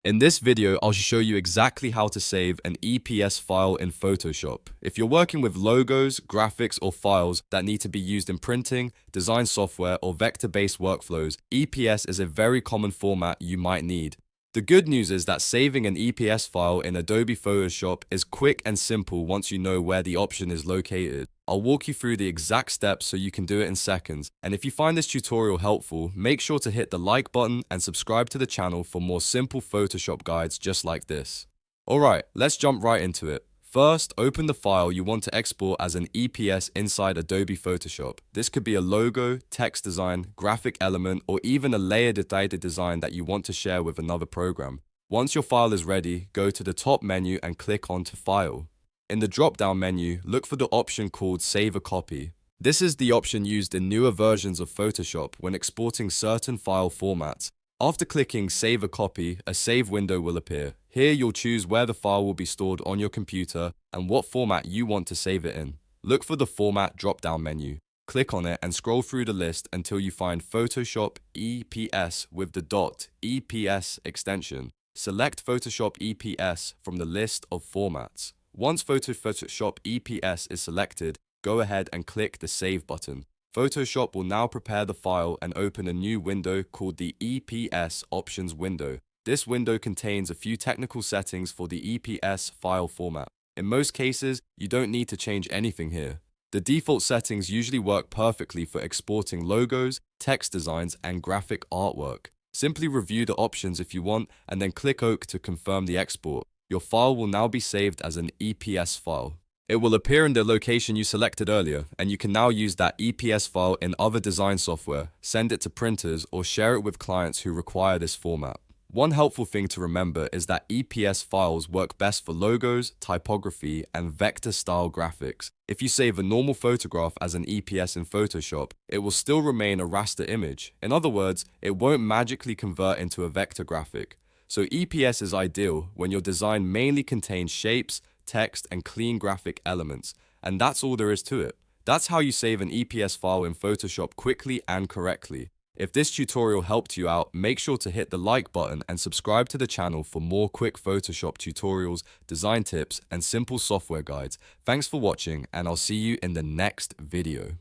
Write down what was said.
In this video, I'll show you exactly how to save an EPS file in Photoshop. If you're working with logos, graphics, or files that need to be used in printing, design software, or vector-based workflows, EPS is a very common format you might need. The good news is that saving an EPS file in Adobe Photoshop is quick and simple once you know where the option is located. I'll walk you through the exact steps so you can do it in seconds. And if you find this tutorial helpful, make sure to hit the like button and subscribe to the channel for more simple Photoshop guides just like this. Alright, let's jump right into it. First, open the file you want to export as an EPS inside Adobe Photoshop. This could be a logo, text design, graphic element, or even a layer detailed design that you want to share with another program. Once your file is ready, go to the top menu and click onto File. In the drop-down menu, look for the option called Save a Copy. This is the option used in newer versions of Photoshop when exporting certain file formats. After clicking Save a Copy, a save window will appear. Here you'll choose where the file will be stored on your computer and what format you want to save it in. Look for the Format drop-down menu. Click on it and scroll through the list until you find Photoshop EPS with the .EPS extension. Select Photoshop EPS from the list of formats. Once Photoshop EPS is selected, go ahead and click the Save button. Photoshop will now prepare the file and open a new window called the EPS Options window. This window contains a few technical settings for the EPS file format. In most cases, you don't need to change anything here. The default settings usually work perfectly for exporting logos, text designs, and graphic artwork. Simply review the options if you want and then click OK to confirm the export. Your file will now be saved as an EPS file. It will appear in the location you selected earlier, and you can now use that EPS file in other design software, send it to printers, or share it with clients who require this format. One helpful thing to remember is that EPS files work best for logos, typography, and vector-style graphics. If you save a normal photograph as an EPS in Photoshop, it will still remain a raster image. In other words, it won't magically convert into a vector graphic. So EPS is ideal when your design mainly contains shapes, text, and clean graphic elements. And that's all there is to it. That's how you save an EPS file in Photoshop quickly and correctly. If this tutorial helped you out, make sure to hit the like button and subscribe to the channel for more quick Photoshop tutorials, design tips, and simple software guides. Thanks for watching, and I'll see you in the next video.